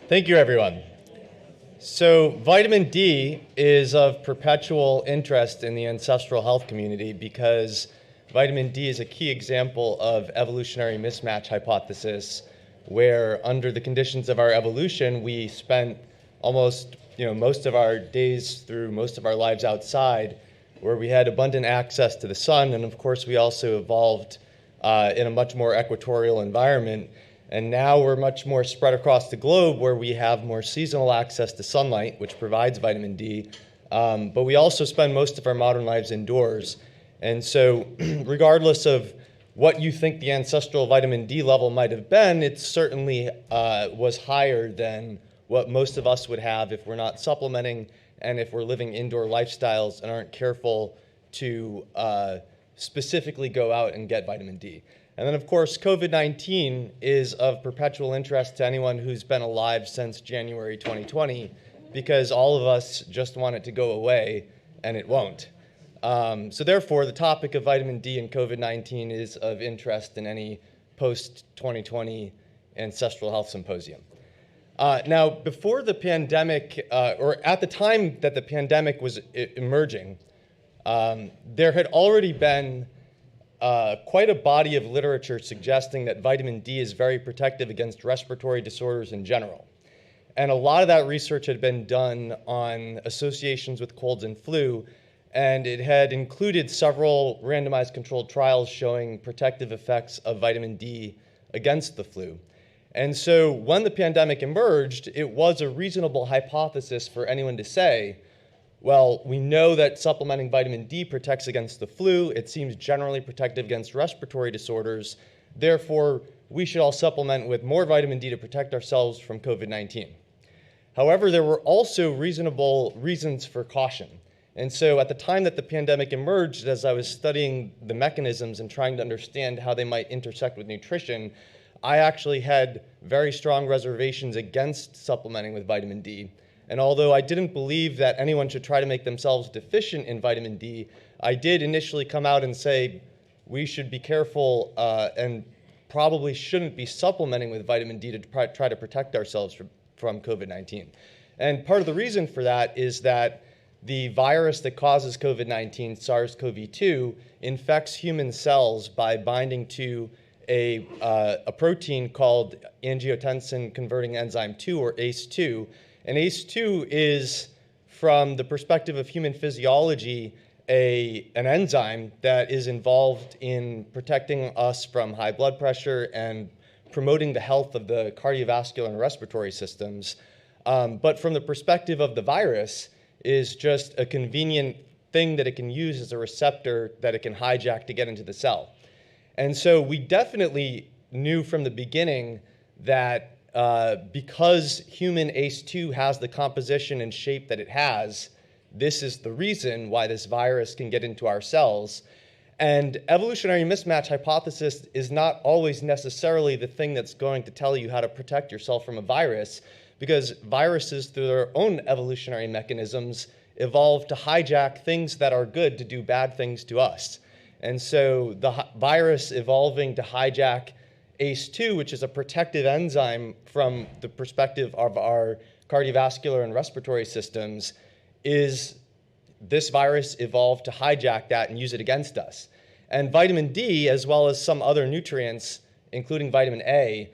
Thank you, everyone. So vitamin D is of perpetual interest in the ancestral health community because vitamin D is a key example of evolutionary mismatch hypothesis, where under the conditions of our evolution, we spent almost most of our days through most of our lives outside, where we had abundant access to the sun, and of course we also evolved in a much more equatorial environment. And now we're much more spread across the globe where we have more seasonal access to sunlight, which provides vitamin D. But we also spend most of our modern lives indoors. And so regardless of what you think the ancestral vitamin D level might have been, it certainly was higher than what most of us would have if we're not supplementing and if we're living indoor lifestyles and aren't careful to specifically go out and get vitamin D. And then, of course, COVID-19 is of perpetual interest to anyone who's been alive since January 2020, because all of us just want it to go away, and it won't. So therefore, the topic of vitamin D and COVID-19 is of interest in any post-2020 ancestral health symposium. Now, before the pandemic, or at the time that the pandemic was emerging, there had already been quite a body of literature suggesting that vitamin D is very protective against respiratory disorders in general. And a lot of that research had been done on associations with colds and flu, and it had included several randomized controlled trials showing protective effects of vitamin D against the flu. And so when the pandemic emerged, it was a reasonable hypothesis for anyone to say, well, we know that supplementing vitamin D protects against the flu. It seems generally protective against respiratory disorders. Therefore, we should all supplement with more vitamin D to protect ourselves from COVID-19. However, there were also reasonable reasons for caution. And so at the time that the pandemic emerged, as I was studying the mechanisms and trying to understand how they might intersect with nutrition, I actually had very strong reservations against supplementing with vitamin D. And although I didn't believe that anyone should try to make themselves deficient in vitamin D, I did initially come out and say we should be careful and probably shouldn't be supplementing with vitamin D to try to protect ourselves from COVID-19. And part of the reason for that is that the virus that causes COVID-19, SARS-CoV-2, infects human cells by binding to a protein called angiotensin converting enzyme 2, or ACE2. And ACE2 is, from the perspective of human physiology, an enzyme that is involved in protecting us from high blood pressure and promoting the health of the cardiovascular and respiratory systems. But from the perspective of the virus, is just a convenient thing that it can use as a receptor that it can hijack to get into the cell. And so we definitely knew from the beginning that because human ACE2 has the composition and shape that it has, this is the reason why this virus can get into our cells. And evolutionary mismatch hypothesis is not always necessarily the thing that's going to tell you how to protect yourself from a virus, because viruses, through their own evolutionary mechanisms, evolve to hijack things that are good to do bad things to us. And so the virus evolving to hijack ACE2, which is a protective enzyme from the perspective of our cardiovascular and respiratory systems, is this virus evolved to hijack that and use it against us. And vitamin D, as well as some other nutrients, including vitamin A,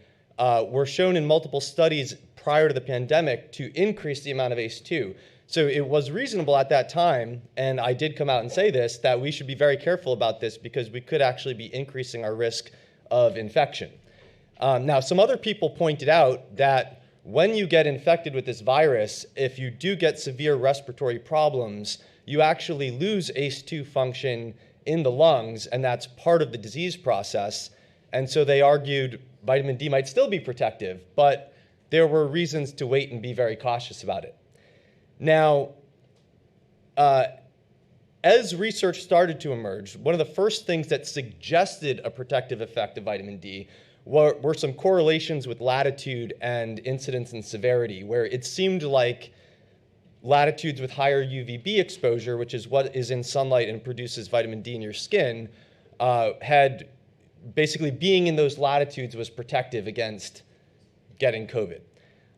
were shown in multiple studies prior to the pandemic to increase the amount of ACE2. So it was reasonable at that time, and I did come out and say this, that we should be very careful about this because we could actually be increasing our risk of infection. Now, some other people pointed out that when you get infected with this virus, if you do get severe respiratory problems, you actually lose ACE2 function in the lungs, and that's part of the disease process. And so they argued vitamin D might still be protective, but there were reasons to wait and be very cautious about it. Now, as research started to emerge, one of the first things that suggested a protective effect of vitamin D were some correlations with latitude and incidence and severity, where it seemed like latitudes with higher UVB exposure, which is what is in sunlight and produces vitamin D in your skin, had basically being in those latitudes was protective against getting COVID.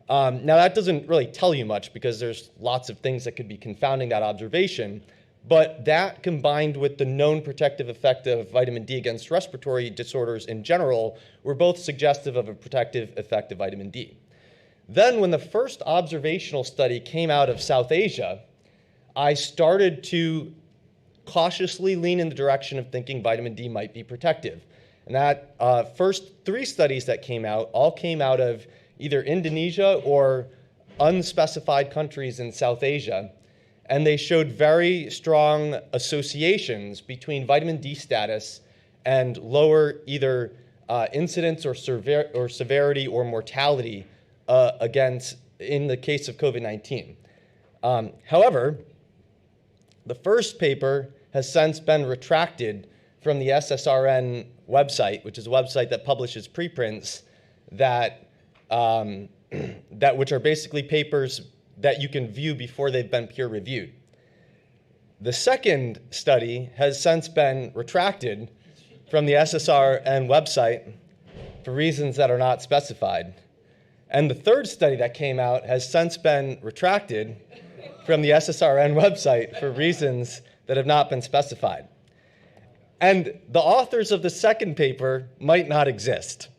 Now, that doesn't really tell you much because there's lots of things that could be confounding that observation, but that combined with the known protective effect of vitamin D against respiratory disorders in general were both suggestive of a protective effect of vitamin D. Then when the first observational study came out of South Asia, I started to cautiously lean in the direction of thinking vitamin D might be protective. And that first 3 studies that came out all came out of either Indonesia or unspecified countries in South Asia. And they showed very strong associations between vitamin D status and lower either incidence or severity or mortality in the case of COVID-19. However, the first paper has since been retracted from the SSRN website, which is a website that publishes preprints that which are basically papers that you can view before they've been peer reviewed. The second study has since been retracted from the SSRN website for reasons that are not specified. And the third study that came out has since been retracted from the SSRN website for reasons that have not been specified. And the authors of the second paper might not exist.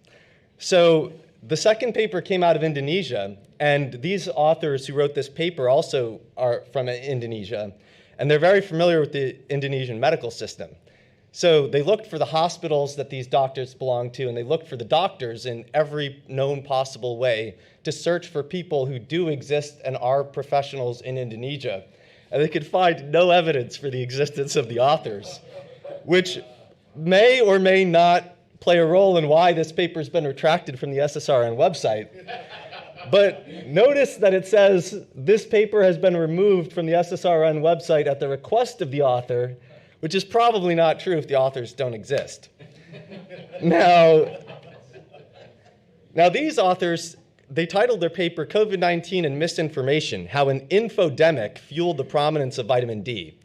So the second paper came out of Indonesia, and these authors who wrote this paper also are from Indonesia, and they're very familiar with the Indonesian medical system. So they looked for the hospitals that these doctors belong to, and they looked for the doctors in every known possible way to search for people who do exist and are professionals in Indonesia. And they could find no evidence for the existence of the authors, which may or may not play a role in why this paper has been retracted from the SSRN website. But notice that it says this paper has been removed from the SSRN website at the request of the author, which is probably not true if the authors don't exist. Now these authors, they titled their paper COVID-19 and Misinformation, How an Infodemic Fueled the Prominence of Vitamin D.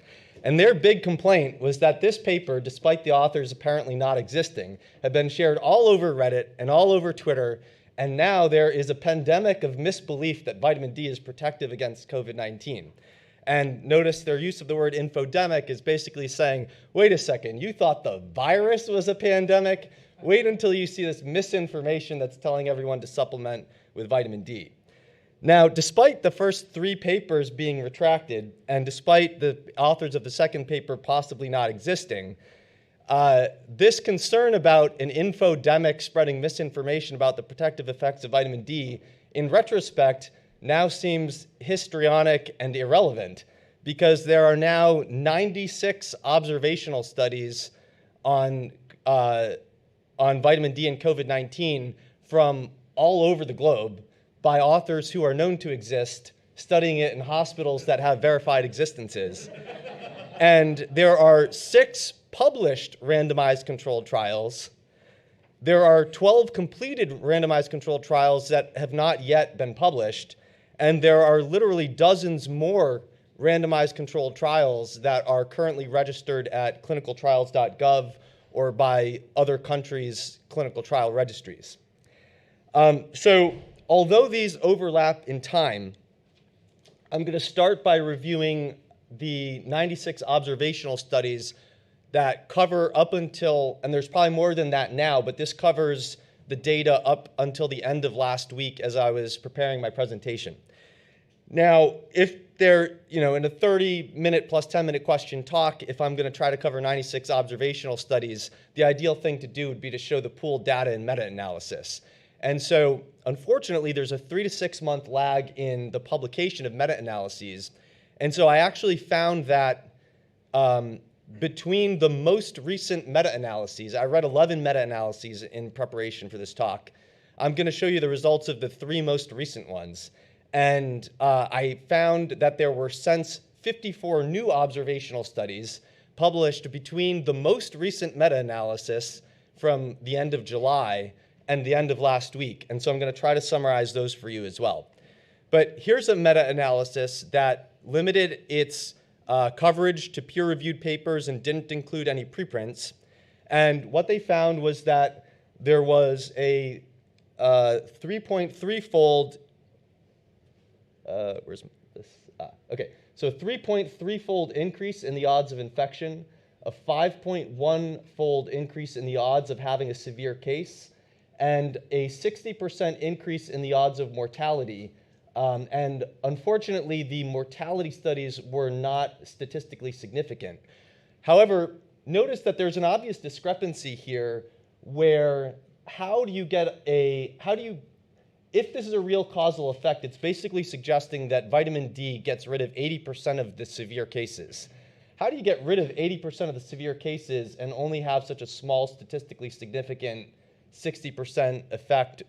And their big complaint was that this paper, despite the authors apparently not existing, had been shared all over Reddit and all over Twitter, and now there is a pandemic of misbelief that vitamin D is protective against COVID-19. And notice their use of the word infodemic is basically saying, wait a second, you thought the virus was a pandemic? Wait until you see this misinformation that's telling everyone to supplement with vitamin D. Now, despite the first 3 papers being retracted, and despite the authors of the second paper possibly not existing, this concern about an infodemic spreading misinformation about the protective effects of vitamin D, in retrospect, now seems histrionic and irrelevant, because there are now 96 observational studies on vitamin D and COVID-19 from all over the globe by authors who are known to exist, studying it in hospitals that have verified existences. And there are 6 published randomized controlled trials. There are 12 completed randomized controlled trials that have not yet been published. And there are literally dozens more randomized controlled trials that are currently registered at clinicaltrials.gov or by other countries' clinical trial registries. So although these overlap in time, I'm going to start by reviewing the 96 observational studies that cover up until, and there's probably more than that now, but this covers the data up until the end of last week as I was preparing my presentation. Now, if they're, in a 30-minute plus 10-minute question talk, if I'm going to try to cover 96 observational studies, the ideal thing to do would be to show the pooled data and meta-analysis. And so, unfortunately, there's a 3 to 6 month lag in the publication of meta-analyses. And so I actually found that between the most recent meta-analyses, I read 11 meta-analyses in preparation for this talk. I'm going to show you the results of the 3 most recent ones. And I found that there were since 54 new observational studies published between the most recent meta-analysis from the end of July and the end of last week. And so I'm going to try to summarize those for you as well. But here's a meta-analysis that limited its coverage to peer-reviewed papers and didn't include any preprints. And what they found was that there was a 3.3-fold Where's this? Okay, so 3.3-fold increase in the odds of infection, a 5.1-fold increase in the odds of having a severe case, and a 60% increase in the odds of mortality. And unfortunately, the mortality studies were not statistically significant. However, notice that there's an obvious discrepancy here where if this is a real causal effect, it's basically suggesting that vitamin D gets rid of 80% of the severe cases. How do you get rid of 80% of the severe cases and only have such a small statistically significant 60%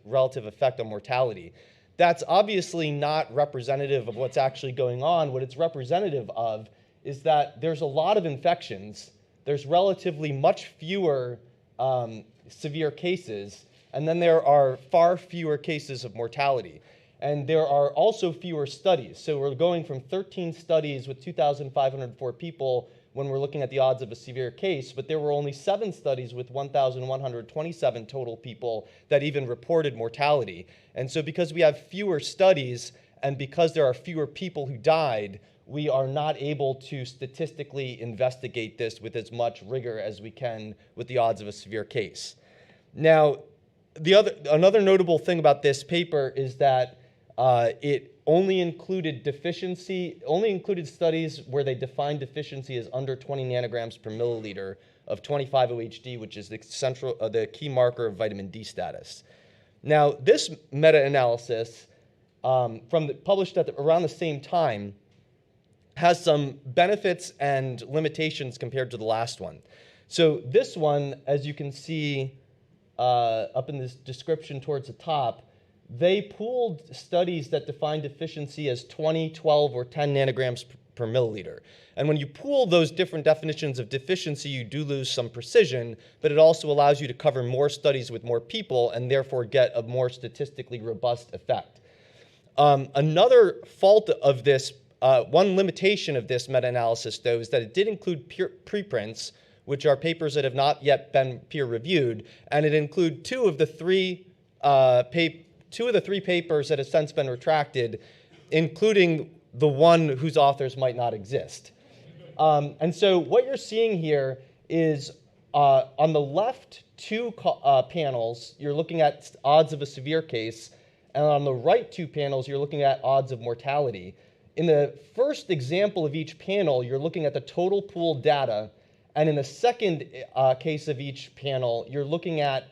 relative effect on mortality? That's obviously not representative of what's actually going on. What it's representative of is that there's a lot of infections, there's relatively much fewer severe cases, and then there are far fewer cases of mortality. And there are also fewer studies. So we're going from 13 studies with 2,504 people when we're looking at the odds of a severe case, but there were only 7 studies with 1,127 total people that even reported mortality. And so because we have fewer studies and because there are fewer people who died, we are not able to statistically investigate this with as much rigor as we can with the odds of a severe case. Now, another notable thing about this paper is that it only included studies where they defined deficiency as under 20 nanograms per milliliter of 25-OHD, which is the key marker of vitamin D status. Now, this meta-analysis, published at around the same time, has some benefits and limitations compared to the last one. So this one, as you can see up in this description towards the top, they pooled studies that define deficiency as 20, 12, or 10 nanograms per milliliter. And when you pool those different definitions of deficiency, you do lose some precision, but it also allows you to cover more studies with more people and therefore get a more statistically robust effect. Another fault of this, one limitation of this meta-analysis, though, is that it did include preprints, which are papers that have not yet been peer-reviewed, and it included two of the three papers that have since been retracted, including the one whose authors might not exist. And so what you're seeing here is on the left two panels, you're looking at odds of a severe case, and on the right two panels, you're looking at odds of mortality. In the first example of each panel, you're looking at the total pooled data, and in the second case of each panel, you're looking at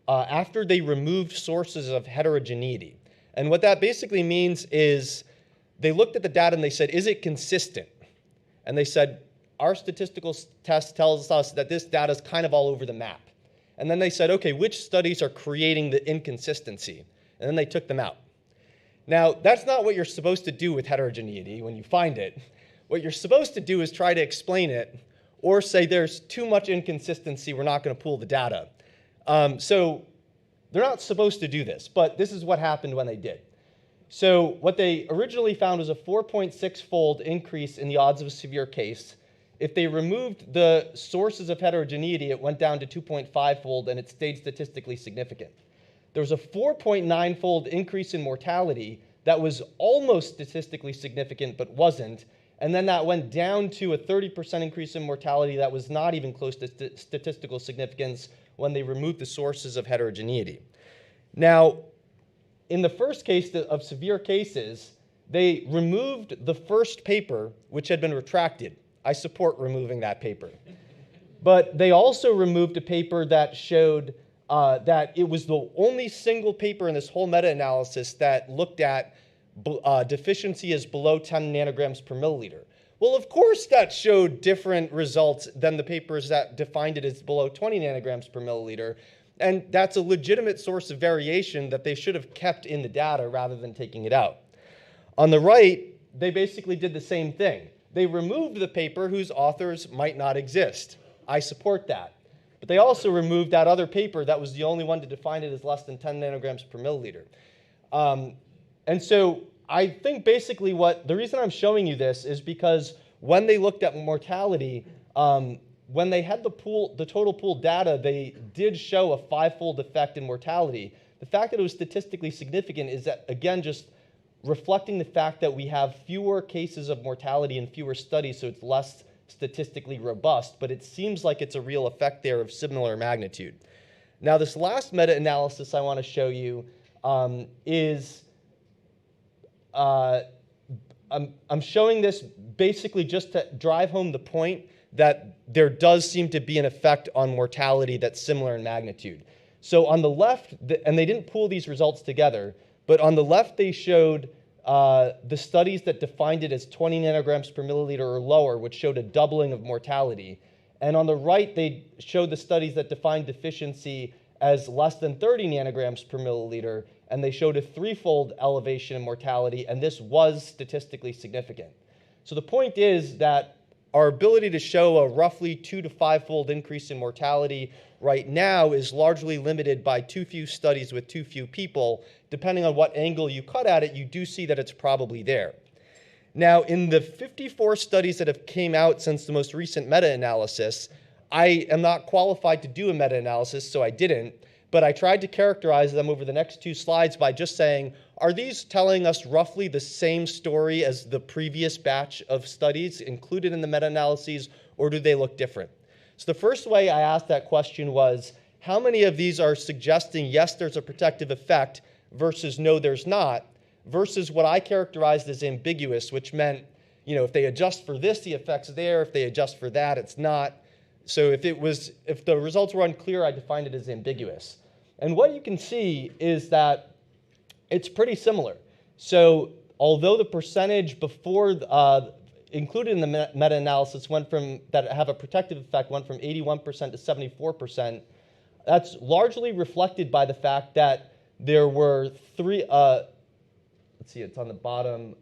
after they removed sources of heterogeneity. And what that basically means is they looked at the data and they said, is it consistent? And they said, our statistical test tells us that this data is kind of all over the map. And then they said, okay, which studies are creating the inconsistency? And then they took them out. Now, that's not what you're supposed to do with heterogeneity when you find it. What you're supposed to do is try to explain it or say there's too much inconsistency, we're not going to pool the data. So they're not supposed to do this, but this is what happened when they did. So what they originally found was a 4.6-fold increase in the odds of a severe case. If they removed the sources of heterogeneity, it went down to 2.5-fold, and it stayed statistically significant. There was a 4.9-fold increase in mortality that was almost statistically significant but wasn't, and then that went down to a 30% increase in mortality that was not even close to statistical significance when they removed the sources of heterogeneity. Now, in the first case of severe cases, they removed the first paper, which had been retracted. I support removing that paper. But they also removed a paper that showed that it was the only single paper in this whole meta-analysis that looked at deficiency as below 10 nanograms per milliliter. Well, of course that showed different results than the papers that defined it as below 20 nanograms per milliliter, and that's a legitimate source of variation that they should have kept in the data rather than taking it out. On the right, they basically did the same thing. They removed the paper whose authors might not exist. I support that. But they also removed that other paper that was the only one to define it as less than 10 nanograms per milliliter. And so I think basically the reason I'm showing you this is because when they looked at mortality, when they had the total pooled data, they did show a 5-fold effect in mortality. The fact that it was statistically significant is that, again, just reflecting the fact that we have fewer cases of mortality and fewer studies, so it's less statistically robust, but it seems like it's a real effect there of similar magnitude. Now, this last meta-analysis I want to show you is, I'm showing this basically just to drive home the point that there does seem to be an effect on mortality that's similar in magnitude. So on the left, and they didn't pool these results together, but on the left they showed the studies that defined it as 20 nanograms per milliliter or lower, which showed a doubling of mortality. And on the right, they showed the studies that defined deficiency as less than 30 nanograms per milliliter, and they showed a threefold elevation in mortality, and this was statistically significant. So the point is that our ability to show a roughly 2 to 5-fold increase in mortality right now is largely limited by too few studies with too few people. Depending on what angle you cut at it, you do see that it's probably there. Now, in the 54 studies that have came out since the most recent meta-analysis, I am not qualified to do a meta-analysis, so I didn't, but I tried to characterize them over the next 2 slides by just saying, are these telling us roughly the same story as the previous batch of studies included in the meta-analyses, or do they look different? So the first way I asked that question was, how many of these are suggesting, yes, there's a protective effect, versus no, there's not, versus what I characterized as ambiguous, which meant, if they adjust for this, the effect's there. If they adjust for that, it's not. So if the results were unclear, I defined it as ambiguous. And what you can see is that it's pretty similar. So although the percentage before included in the meta-analysis that have a protective effect went from 81% to 74%, that's largely reflected by the fact that there were 3, let's see, it's on the bottom.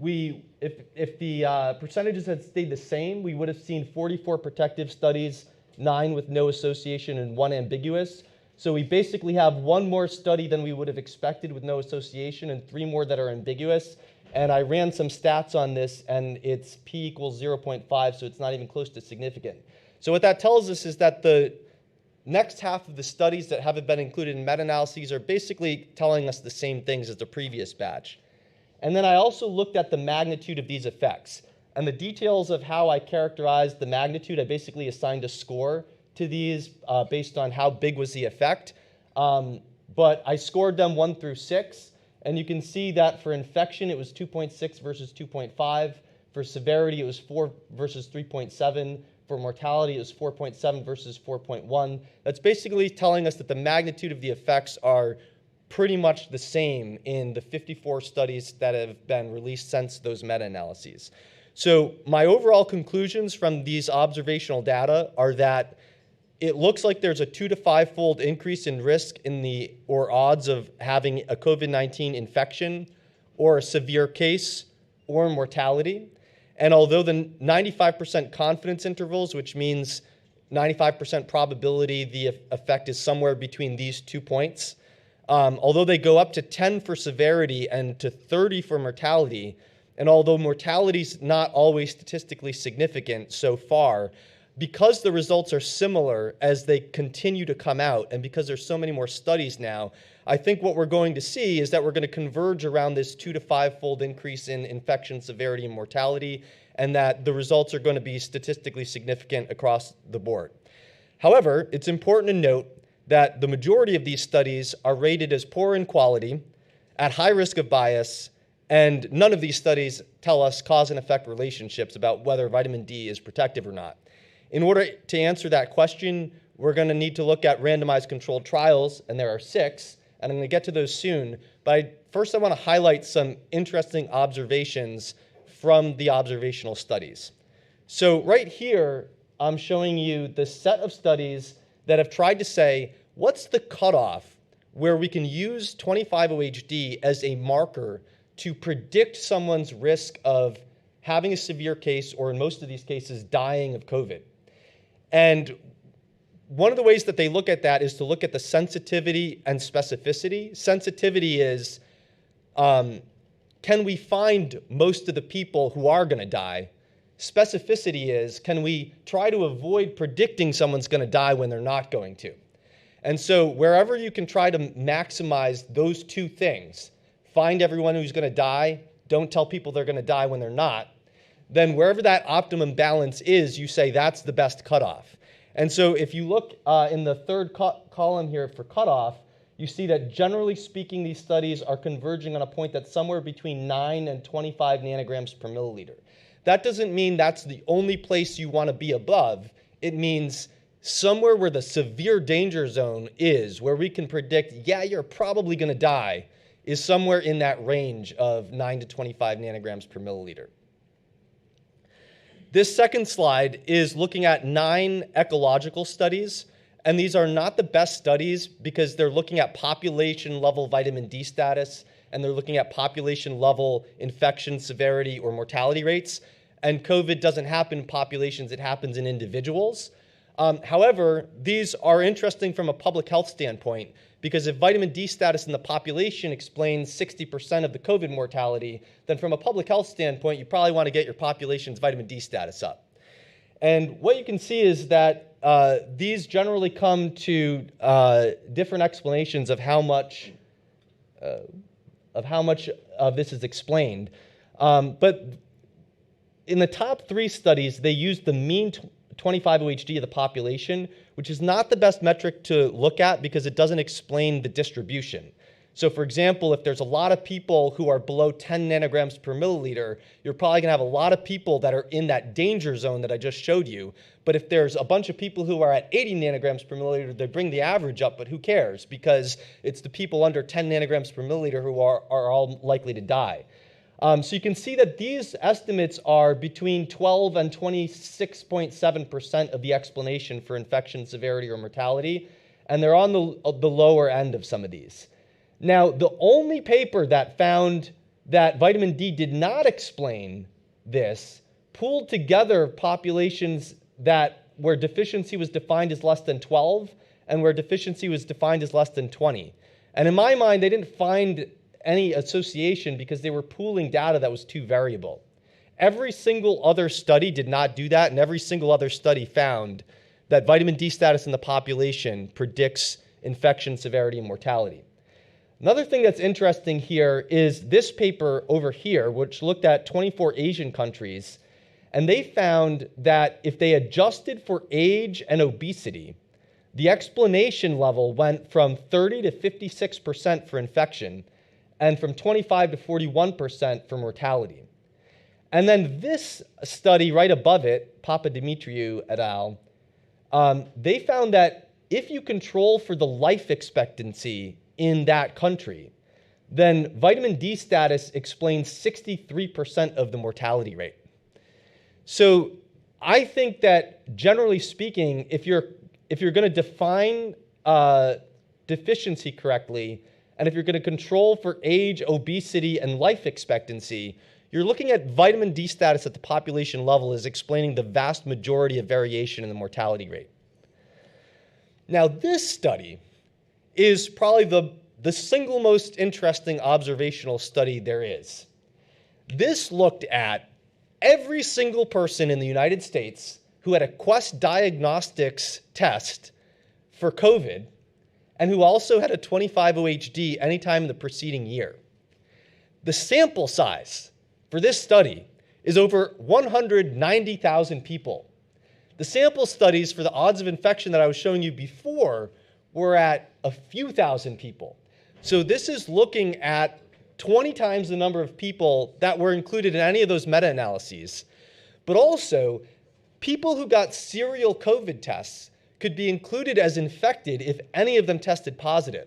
If the percentages had stayed the same, we would have seen 44 protective studies, 9 with no association and 1 ambiguous. So we basically have 1 more study than we would have expected with no association and 3 more that are ambiguous. And I ran some stats on this, and it's p equals 0.5, so it's not even close to significant. So what that tells us is that the next half of the studies that haven't been included in meta-analyses are basically telling us the same things as the previous batch. And then I also looked at the magnitude of these effects. And the details of how I characterized the magnitude, I basically assigned a score to these based on how big was the effect. But I scored them 1 through 6. And you can see that for infection, it was 2.6 versus 2.5. For severity, it was 4 versus 3.7. For mortality, it was 4.7 versus 4.1. That's basically telling us that the magnitude of the effects are pretty much the same in the 54 studies that have been released since those meta-analyses. So my overall conclusions from these observational data are that it looks like there's a 2 to 5-fold increase in risk or odds of having a COVID-19 infection or a severe case or mortality. And although the 95% confidence intervals, which means 95% probability the effect is somewhere between these 2 points, although they go up to 10 for severity and to 30 for mortality, and although mortality is not always statistically significant so far, because the results are similar as they continue to come out, and because there's so many more studies now, I think what we're going to see is that we're going to converge around this 2 to 5-fold increase in infection severity and mortality, and that the results are going to be statistically significant across the board. However, it's important to note that the majority of these studies are rated as poor in quality, at high risk of bias, and none of these studies tell us cause and effect relationships about whether vitamin D is protective or not. In order to answer that question, we're going to need to look at randomized controlled trials, and there are 6, and I'm going to get to those soon. But first I want to highlight some interesting observations from the observational studies. So right here, I'm showing you the set of studies that have tried to say, what's the cutoff where we can use 25-OHD as a marker to predict someone's risk of having a severe case, or in most of these cases, dying of COVID. And one of the ways that they look at that is to look at the sensitivity and specificity. Sensitivity is, can we find most of the people who are going to die? Specificity is, can we try to avoid predicting someone's going to die when they're not going to? And so wherever you can try to maximize those 2 things, find everyone who's going to die, don't tell people they're going to die when they're not, then wherever that optimum balance is, you say that's the best cutoff. And so if you look in the third column here for cutoff, you see that generally speaking, these studies are converging on a point that's somewhere between 9 and 25 nanograms per milliliter. That doesn't mean that's the only place you want to be above. It means somewhere where the severe danger zone is, where we can predict, yeah, you're probably going to die, is somewhere in that range of 9 to 25 nanograms per milliliter. This second slide is looking at 9 ecological studies, and these are not the best studies because they're looking at population-level vitamin D status, and they're looking at population-level infection severity or mortality rates. And COVID doesn't happen in populations, it happens in individuals. However, these are interesting from a public health standpoint because if vitamin D status in the population explains 60% of the COVID mortality, then from a public health standpoint, you probably want to get your population's vitamin D status up. And what you can see is that these generally come to different explanations of how much of this is explained. But in the top 3 studies, they used the mean 25-OHD of the population, which is not the best metric to look at because it doesn't explain the distribution. So for example, if there's a lot of people who are below 10 nanograms per milliliter, you're probably going to have a lot of people that are in that danger zone that I just showed you. But if there's a bunch of people who are at 80 nanograms per milliliter, they bring the average up, but who cares? Because it's the people under 10 nanograms per milliliter who are all likely to die. So you can see that these estimates are between 12 and 26.7% of the explanation for infection severity or mortality, and they're on the lower end of some of these. Now, the only paper that found that vitamin D did not explain this pooled together populations where deficiency was defined as less than 12 and where deficiency was defined as less than 20. And in my mind, they didn't find any association because they were pooling data that was too variable. Every single other study did not do that, and every single other study found that vitamin D status in the population predicts infection severity and mortality. Another thing that's interesting here is this paper over here, which looked at 24 Asian countries, and they found that if they adjusted for age and obesity, the explanation level went from 30 to 56% for infection, and from 25 to 41% for mortality. And then this study right above it, Papadimitriou et al., they found that if you control for the life expectancy in that country, then vitamin D status explains 63% of the mortality rate. So I think that generally speaking, if you're going to define deficiency correctly, and if you're going to control for age, obesity, and life expectancy, you're looking at vitamin D status at the population level as explaining the vast majority of variation in the mortality rate. Now, this study is probably the single most interesting observational study there is. This looked at every single person in the United States who had a Quest Diagnostics test for COVID and who also had a 25-OHD anytime in the preceding year. The sample size for this study is over 190,000 people. The sample studies for the odds of infection that I was showing you before were at a few thousand people. So this is looking at 20 times the number of people that were included in any of those meta-analyses. But also, people who got serial COVID tests could be included as infected if any of them tested positive.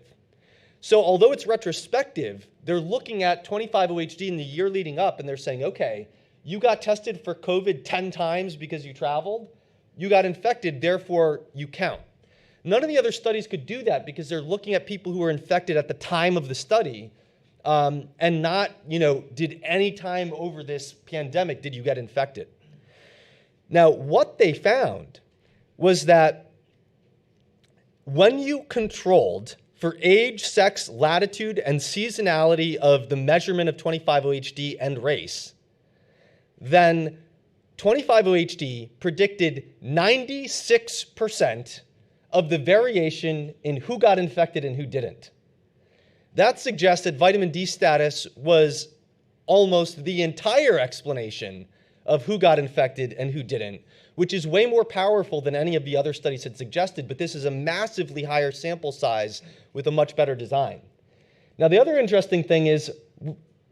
So although it's retrospective, they're looking at 25-OHD in the year leading up, and they're saying, okay, you got tested for COVID 10 times because you traveled, you got infected, therefore you count. None of the other studies could do that because they're looking at people who were infected at the time of the study and not, did any time over this pandemic did you get infected. Now, what they found was that when you controlled for age, sex, latitude, and seasonality of the measurement of 25-OHD and race, then 25-OHD predicted 96% of the variation in who got infected and who didn't. That suggests that vitamin D status was almost the entire explanation of who got infected and who didn't, which is way more powerful than any of the other studies had suggested, but this is a massively higher sample size with a much better design. Now, the other interesting thing is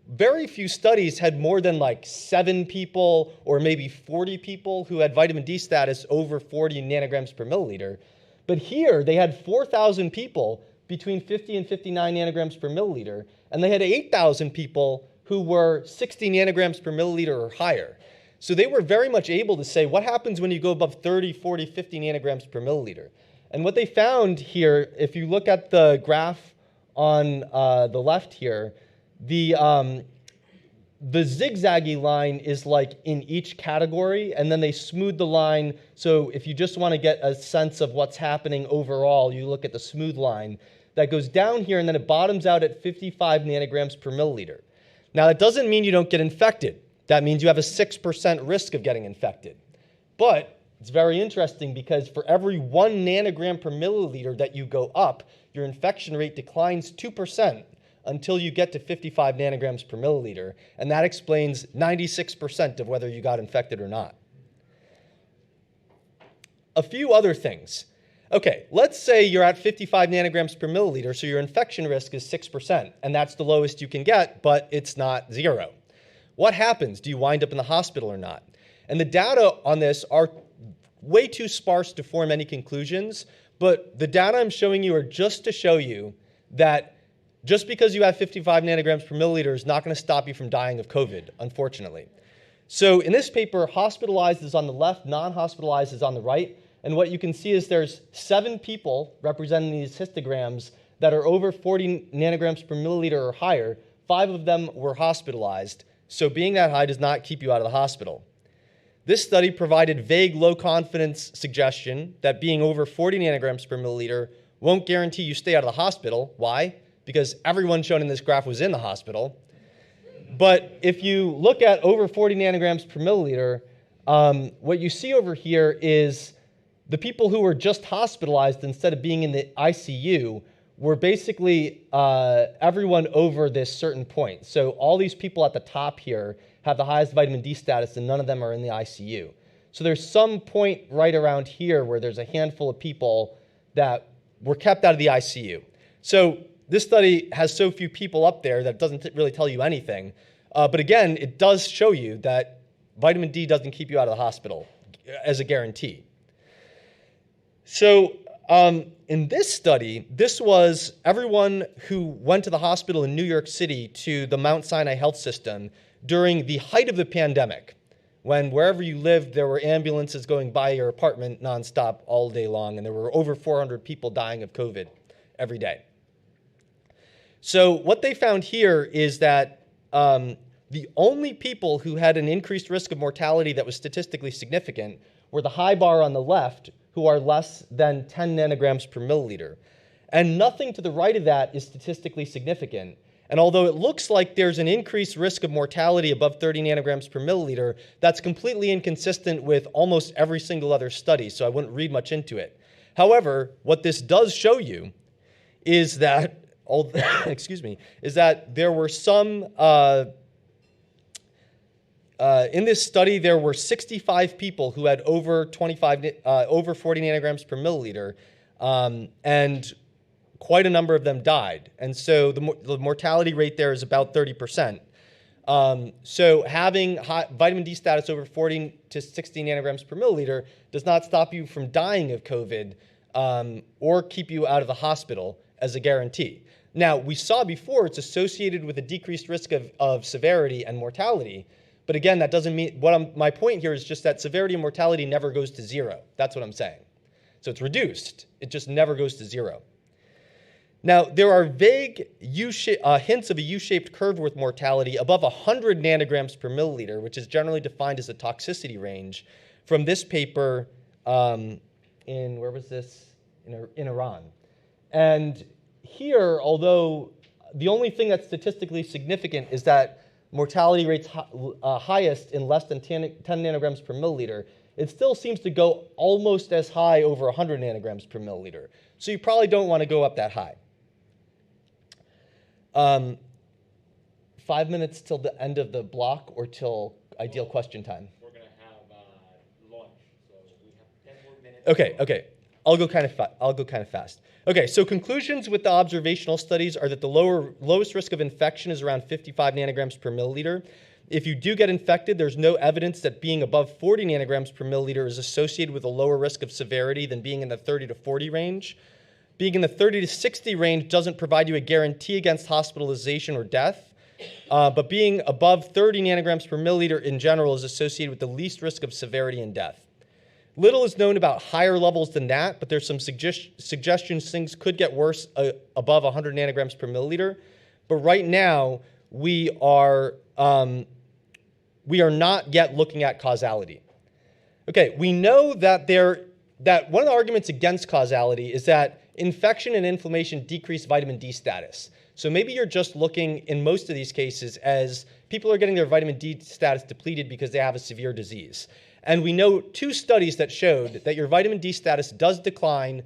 very few studies had more than like 7 people or maybe 40 people who had vitamin D status over 40 nanograms per milliliter. But here they had 4,000 people between 50 and 59 nanograms per milliliter, and they had 8,000 people who were 60 nanograms per milliliter or higher. So they were very much able to say, what happens when you go above 30, 40, 50 nanograms per milliliter? And what they found here, if you look at the graph on the left here, the zigzaggy line is like in each category, and then they smooth the line. So if you just want to get a sense of what's happening overall, you look at the smooth line that goes down here, and then it bottoms out at 55 nanograms per milliliter. Now, that doesn't mean you don't get infected. That means you have a 6% risk of getting infected. But it's very interesting because for every 1 nanogram per milliliter that you go up, your infection rate declines 2% until you get to 55 nanograms per milliliter. And that explains 96% of whether you got infected or not. A few other things. Okay, let's say you're at 55 nanograms per milliliter, so your infection risk is 6%, and that's the lowest you can get, but it's not 0. What happens? Do you wind up in the hospital or not? And the data on this are way too sparse to form any conclusions, but the data I'm showing you are just to show you that just because you have 55 nanograms per milliliter is not going to stop you from dying of COVID, unfortunately. So in this paper, hospitalized is on the left, non-hospitalized is on the right. And what you can see is there's 7 people representing these histograms that are over 40 nanograms per milliliter or higher. 5 of them were hospitalized. So being that high does not keep you out of the hospital. This study provided vague low-confidence suggestion that being over 40 nanograms per milliliter won't guarantee you stay out of the hospital. Why? Because everyone shown in this graph was in the hospital. But if you look at over 40 nanograms per milliliter, what you see over here is the people who were just hospitalized instead of being in the ICU were basically everyone over this certain point. So all these people at the top here have the highest vitamin D status, and none of them are in the ICU. So there's some point right around here where there's a handful of people that were kept out of the ICU. So this study has so few people up there that it doesn't really tell you anything. But again, it does show you that vitamin D doesn't keep you out of the hospital as a guarantee. So in this study, this was everyone who went to the hospital in New York City to the Mount Sinai Health System during the height of the pandemic, when wherever you lived, there were ambulances going by your apartment nonstop all day long, and there were over 400 people dying of COVID every day. So what they found here is that the only people who had an increased risk of mortality that was statistically significant were the high bar on the left, who are less than 10 nanograms per milliliter. And nothing to the right of that is statistically significant. And although it looks like there's an increased risk of mortality above 30 nanograms per milliliter, that's completely inconsistent with almost every single other study, so I wouldn't read much into it. However, what this does show you is that, is that there were some, in this study, there were 65 people who had over 40 nanograms per milliliter, and quite a number of them died. And so the mortality rate there is about 30%. So having vitamin D status over 40 to 60 nanograms per milliliter does not stop you from dying of COVID or keep you out of the hospital as a guarantee. Now, we saw before it's associated with a decreased risk of severity and mortality. But again, that doesn't mean, my point here is just that severity and mortality never goes to 0. That's what I'm saying. So it's reduced. It just never goes to 0. Now, there are vague hints of a U-shaped curve with mortality above 100 nanograms per milliliter, which is generally defined as a toxicity range, from this paper where was this? In Iran. And here, although the only thing that's statistically significant is that mortality rates highest in less than 10 nanograms per milliliter, it still seems to go almost as high over 100 nanograms per milliliter. So you probably don't want to go up that high. Um, 5 minutes till the end of the block or till ideal question time? We're going to have lunch, so we have 10 more minutes. Okay. I'll go kind of fast. Okay, so conclusions with the observational studies are that the lowest risk of infection is around 55 nanograms per milliliter. If you do get infected, there's no evidence that being above 40 nanograms per milliliter is associated with a lower risk of severity than being in the 30 to 40 range. Being in the 30 to 60 range doesn't provide you a guarantee against hospitalization or death, but being above 30 nanograms per milliliter in general is associated with the least risk of severity and death. Little is known about higher levels than that, but there's some suggestions things could get worse above 100 nanograms per milliliter. But right now, we are not yet looking at causality. Okay, we know that one of the arguments against causality is that infection and inflammation decrease vitamin D status. So maybe you're just looking, in most of these cases, as people are getting their vitamin D status depleted because they have a severe disease. And we know 2 studies that showed that your vitamin D status does decline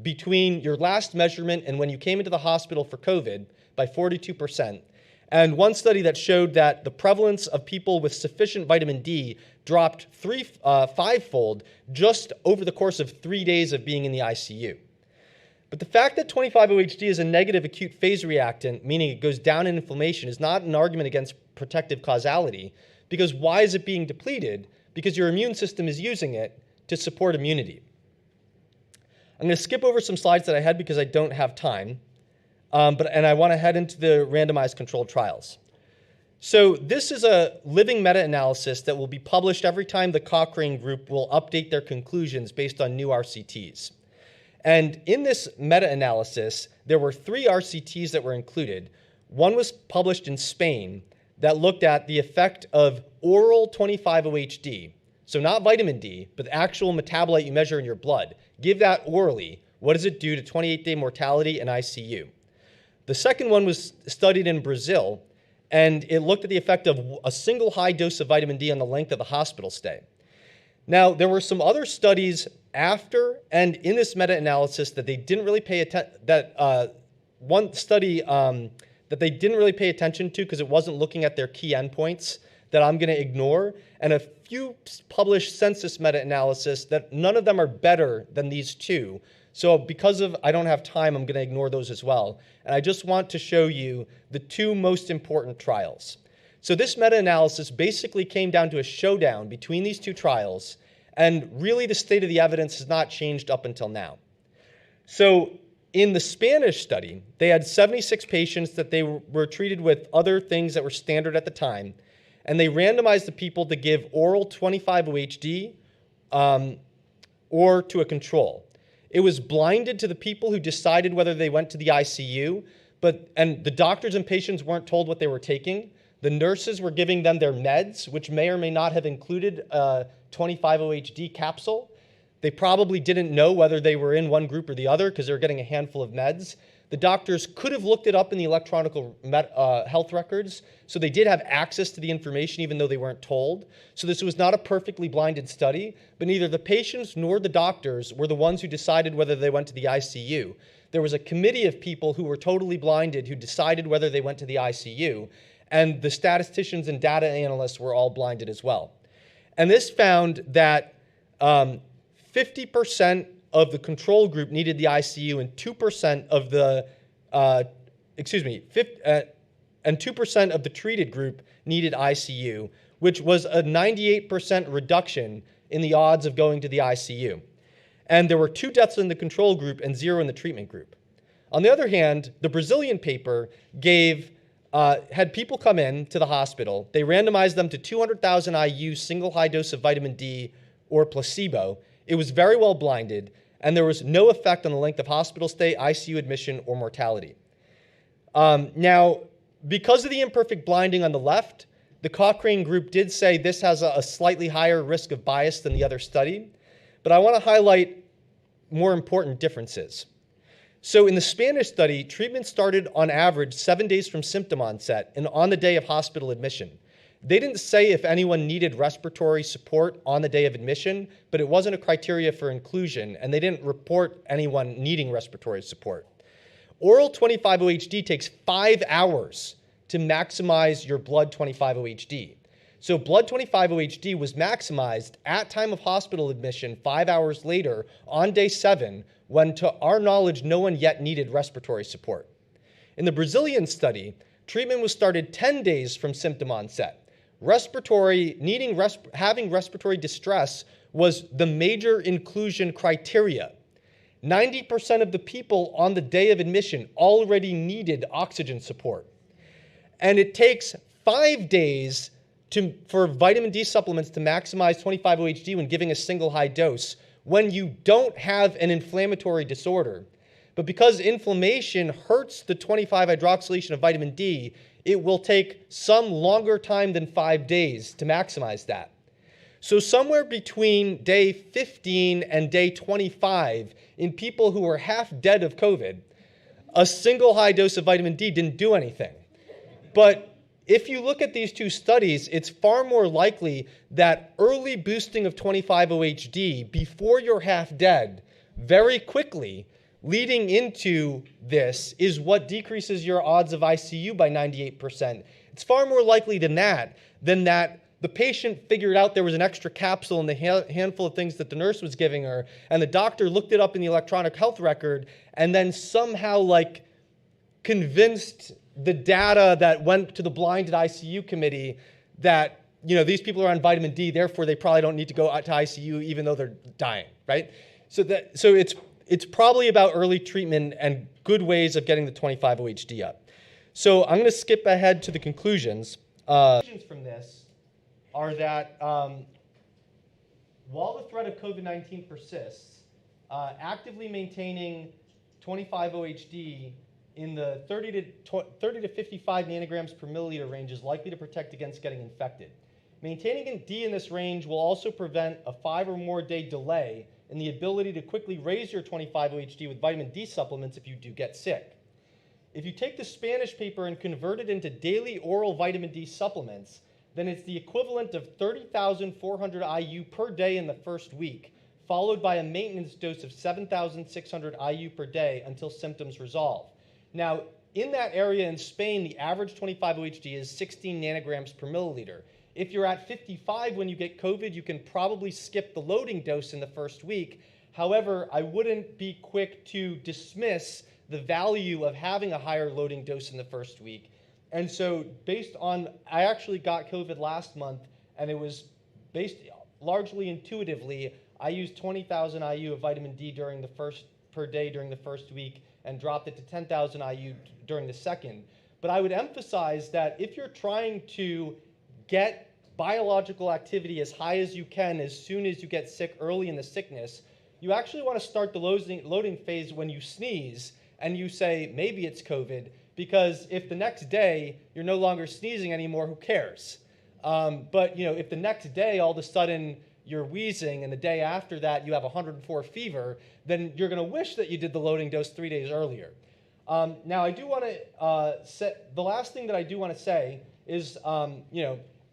between your last measurement and when you came into the hospital for COVID by 42%. And one study that showed that the prevalence of people with sufficient vitamin D dropped 5-fold just over the course of 3 days of being in the ICU. But the fact that 25-OHD is a negative acute phase reactant, meaning it goes down in inflammation, is not an argument against protective causality, because why is it being depleted? Because your immune system is using it to support immunity. I'm going to skip over some slides that I had because I don't have time, and I want to head into the randomized controlled trials. So this is a living meta-analysis that will be published every time the Cochrane group will update their conclusions based on new RCTs. And in this meta-analysis, there were 3 RCTs that were included. One was published in Spain that looked at the effect of oral 25-OHD, so not vitamin D, but the actual metabolite you measure in your blood. Give that orally. What does it do to 28-day mortality in ICU? The second one was studied in Brazil, and it looked at the effect of a single high dose of vitamin D on the length of the hospital stay. Now, there were some other studies after and in this meta-analysis that they didn't really pay attention, one study that they didn't really pay attention to because it wasn't looking at their key endpoints that I'm going to ignore, and a few published census meta-analysis that none of them are better than these 2. So because I don't have time, I'm going to ignore those as well. And I just want to show you the 2 most important trials. So this meta-analysis basically came down to a showdown between these 2 trials, and really the state of the evidence has not changed up until now. So in the Spanish study, they had 76 patients that they were treated with other things that were standard at the time, and they randomized the people to give oral 25-OHD or to a control. It was blinded to the people who decided whether they went to the ICU, and the doctors and patients weren't told what they were taking. The nurses were giving them their meds, which may or may not have included a 25-OHD capsule. They probably didn't know whether they were in one group or the other because they were getting a handful of meds. The doctors could have looked it up in the electronic health records, so they did have access to the information even though they weren't told. So this was not a perfectly blinded study, but neither the patients nor the doctors were the ones who decided whether they went to the ICU. There was a committee of people who were totally blinded who decided whether they went to the ICU, and the statisticians and data analysts were all blinded as well. And this found that 50% of the control group needed the ICU, and 2% of the, and 2% of the treated group needed ICU, which was a 98% reduction in the odds of going to the ICU. And there were 2 deaths in the control group and 0 in the treatment group. On the other hand, the Brazilian paper had people come in to the hospital. They randomized them to 200,000 IU single high dose of vitamin D or placebo. It was very well blinded, and there was no effect on the length of hospital stay, ICU admission, or mortality. Now, because of the imperfect blinding on the left, the Cochrane group did say this has a slightly higher risk of bias than the other study, but I want to highlight more important differences. So in the Spanish study, treatment started on average 7 days from symptom onset and on the day of hospital admission. They didn't say if anyone needed respiratory support on the day of admission, but it wasn't a criteria for inclusion, and they didn't report anyone needing respiratory support. Oral 25-OHD takes 5 hours to maximize your blood 25-OHD. So blood 25-OHD was maximized at time of hospital admission 5 hours later on day 7, when to our knowledge no one yet needed respiratory support. In the Brazilian study, treatment was started 10 days from symptom onset. Having respiratory distress was the major inclusion criteria. 90% of the people on the day of admission already needed oxygen support. And it takes 5 days for vitamin D supplements to maximize 25-OHD when giving a single high dose when you don't have an inflammatory disorder. But because inflammation hurts the 25-hydroxylation of vitamin D, it will take some longer time than 5 days to maximize that. So somewhere between day 15 and day 25, in people who were half dead of COVID, a single high dose of vitamin D didn't do anything. But if you look at these two studies, it's far more likely that early boosting of 25-OHD before you're half dead, very quickly, leading into this is what decreases your odds of ICU by 98%. It's far more likely than that the patient figured out there was an extra capsule in the handful of things that the nurse was giving her, and the doctor looked it up in the electronic health record, and then somehow convinced the data that went to the blinded ICU committee that these people are on vitamin D, therefore they probably don't need to go to ICU even though they're dying, right? So it's probably about early treatment and good ways of getting the 25-OHD up. So I'm going to skip ahead to the conclusions. Conclusions from this are that while the threat of COVID-19 persists, actively maintaining 25-OHD in the 30 to 55 nanograms per milliliter range is likely to protect against getting infected. Maintaining D in this range will also prevent a 5 or more day delay in the ability to quickly raise your 25-OHD with vitamin D supplements if you do get sick. If you take the Spanish paper and convert it into daily oral vitamin D supplements, then it's the equivalent of 30,400 IU per day in the first week, followed by a maintenance dose of 7,600 IU per day until symptoms resolve. Now, in that area in Spain, the average 25-OHD is 16 nanograms per milliliter. If you're at 55 when you get COVID, you can probably skip the loading dose in the first week. However, I wouldn't be quick to dismiss the value of having a higher loading dose in the first week. And so I actually got COVID last month, and it was based largely intuitively. I used 20,000 IU of vitamin D per day during the first week and dropped it to 10,000 IU during the second. But I would emphasize that if you're trying to get biological activity as high as you can as soon as you get sick early in the sickness, you actually want to start the loading phase when you sneeze and you say, maybe it's COVID, because if the next day you're no longer sneezing anymore, who cares? But if the next day all of a sudden you're wheezing and the day after that you have 104 fever, then you're going to wish that you did the loading dose 3 days earlier. Now I do want to the last thing that I do want to say is,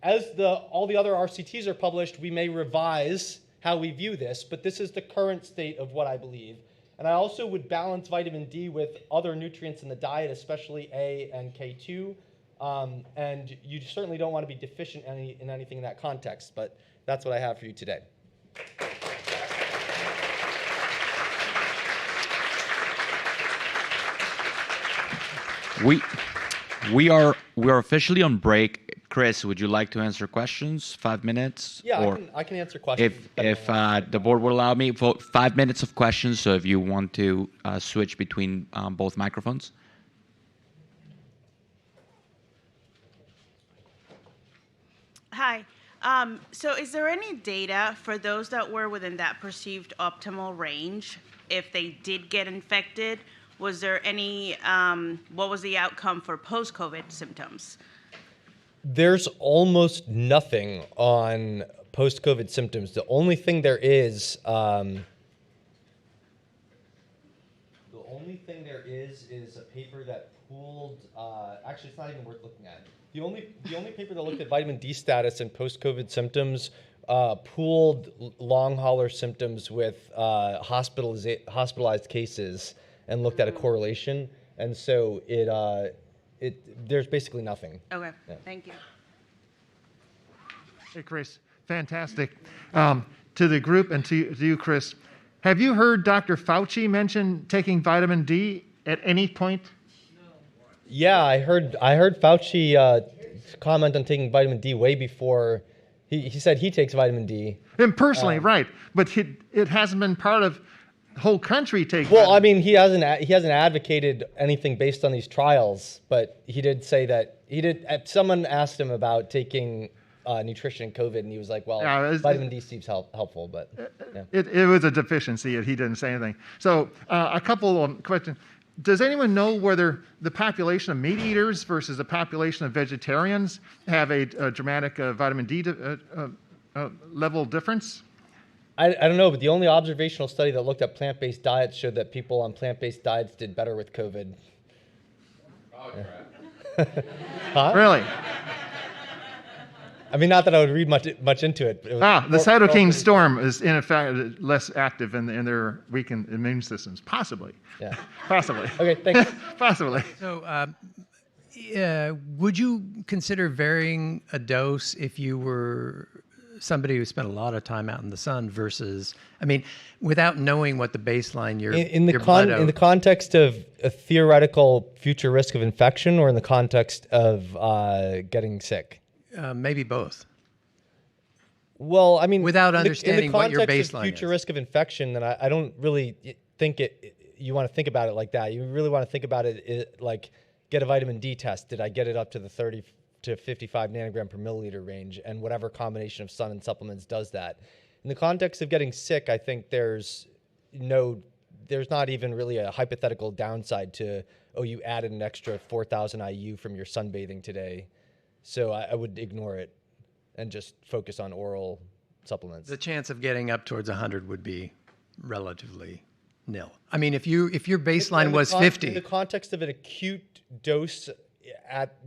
as all the other RCTs are published, we may revise how we view this, but this is the current state of what I believe. And I also would balance vitamin D with other nutrients in the diet, especially A and K2. And you certainly don't want to be deficient in anything in that context, but that's what I have for you today. We are officially on break. Chris, would you like to answer questions? 5 minutes? Yeah, I can answer questions. If the board will allow me for 5 minutes of questions, so if you want to switch between both microphones. Hi. So is there any data for those that were within that perceived optimal range, if they did get infected? Was there any, what was the outcome for post-COVID symptoms? There's almost nothing on post-COVID symptoms. The only thing there is a paper that pooled. Actually, it's not even worth looking at. The only paper that looked at vitamin D status and post-COVID symptoms pooled long hauler symptoms with hospitalized cases and looked at a correlation. and so there's basically nothing. Okay, Yeah. thank you. Hey, Chris, fantastic. To the group and to you, Chris, have you heard Dr. Fauci mention taking vitamin D at any point? Yeah, I heard Fauci comment on taking vitamin D way before he said he takes vitamin D. Him personally, right? But it hasn't been part of the whole country taking. Well, I mean, he hasn't advocated anything based on these trials, but he did say that he did. Someone asked him about taking nutrition in COVID, and he was like, "Well, Yeah, vitamin D seems helpful, but yeah." It was a deficiency, and he didn't say anything. So a couple of questions. Does anyone know whether the population of meat eaters versus the population of vegetarians have a dramatic vitamin D level difference? I don't know, but the only observational study that looked at plant-based diets showed that people on plant-based diets did better with COVID. Huh? Really? I mean, not that I would read much into it. But it was The cytokine storm is in fact less active in their weakened immune systems. Possibly. Yeah. Possibly. Okay, thanks. Possibly. So, would you consider varying a dose if you were somebody who spent a lot of time out in the sun versus, I mean, without knowing what the baseline your in the blood in the context of a theoretical future risk of infection, or in the context of getting sick? maybe both. Well, I mean, Without in the understanding what your context of baseline future is. risk of infection, then I don't really think you want to think about it like that. You really want to think about it like get a vitamin D test. Did I get it up to the 30 to 55 nanogram per milliliter range? And whatever combination of sun and supplements does that. In the context of getting sick, I think there's not even really a hypothetical downside to, you added an extra 4,000 IU from your sunbathing today. So I would ignore it and just focus on oral supplements. The chance of getting up towards 100 would be relatively nil. I mean, if your baseline was 50. In the context of an acute dose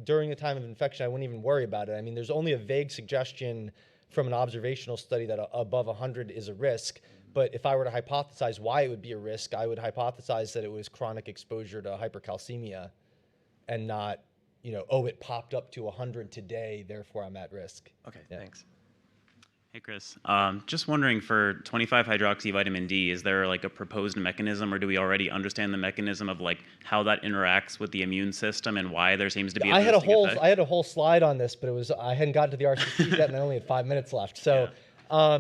during the time of infection, I wouldn't even worry about it. I mean, there's only a vague suggestion from an observational study that above 100 is a risk. But if I were to hypothesize why it would be a risk, I would hypothesize that it was chronic exposure to hypercalcemia and not, it popped up to 100 today, therefore I'm at risk. Okay, Yeah. thanks. Hey, Chris. Just wondering, for 25-hydroxy vitamin D, is there like a proposed mechanism, or do we already understand the mechanism of like how that interacts with the immune system and why there seems to be a I had boosting a whole slide on this, but I hadn't gotten to the RCTs yet, and I only had 5 minutes left. So, I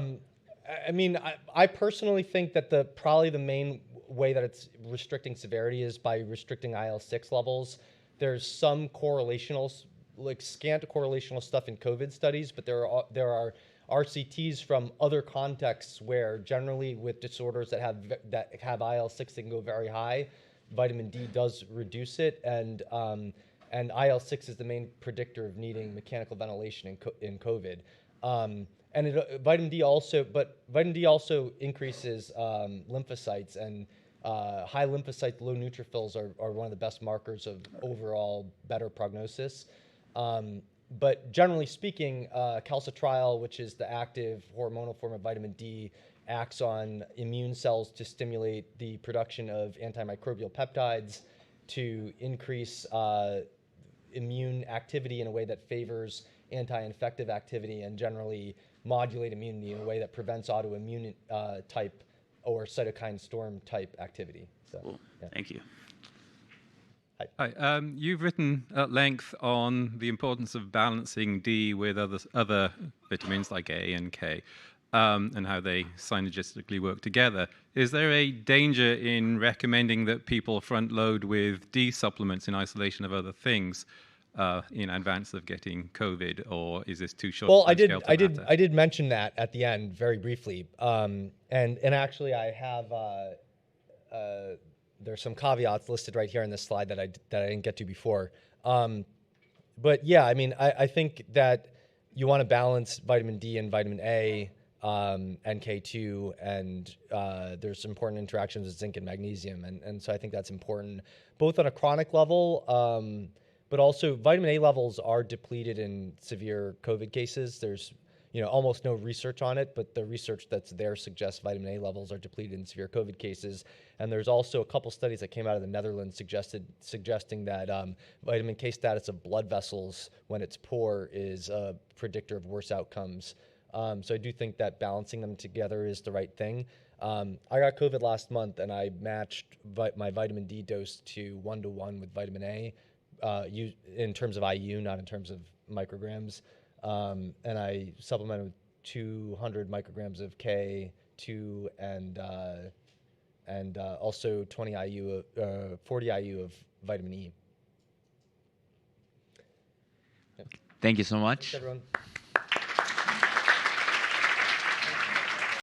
mean, I personally think that probably the main way that it's restricting severity is by restricting IL-6 levels. There's some scant correlational stuff in COVID studies, but there are RCTs from other contexts where generally with disorders that have IL-6 that can go very high, vitamin D does reduce it, and IL-6 is the main predictor of needing mechanical ventilation in COVID. Vitamin D also increases lymphocytes, and high lymphocytes, low neutrophils are one of the best markers of overall better prognosis. But generally speaking, calcitriol, which is the active hormonal form of vitamin D, acts on immune cells to stimulate the production of antimicrobial peptides, to increase immune activity in a way that favors anti-infective activity, and generally modulate immunity in a way that prevents autoimmune type or cytokine storm type activity. So, Cool. yeah. Thank you. Hi. You've written at length on the importance of balancing D with other vitamins like A and K, and how they synergistically work together. Is there a danger in recommending that people front load with D supplements in isolation of other things in advance of getting COVID, or is this too short? Well, I did mention that at the end very briefly, and actually I have there's some caveats listed right here in this slide that I didn't get to before, but yeah, I mean I think that you want to balance vitamin D and vitamin A and K2, and there's important interactions with zinc and magnesium, and so I think that's important both on a chronic level. But also, vitamin A levels are depleted in severe COVID cases. There's, almost no research on it, but the research that's there suggests vitamin A levels are depleted in severe COVID cases. And there's also a couple studies that came out of the Netherlands suggesting that vitamin K status of blood vessels when it's poor is a predictor of worse outcomes. So I do think that balancing them together is the right thing. I got COVID last month, and I matched my vitamin D dose to 1-to-1 with vitamin A, in terms of IU, not in terms of micrograms. And I supplemented with 200 micrograms of K2 and also 20 IU, 40 IU of vitamin E. Thank you so much. Thanks, everyone.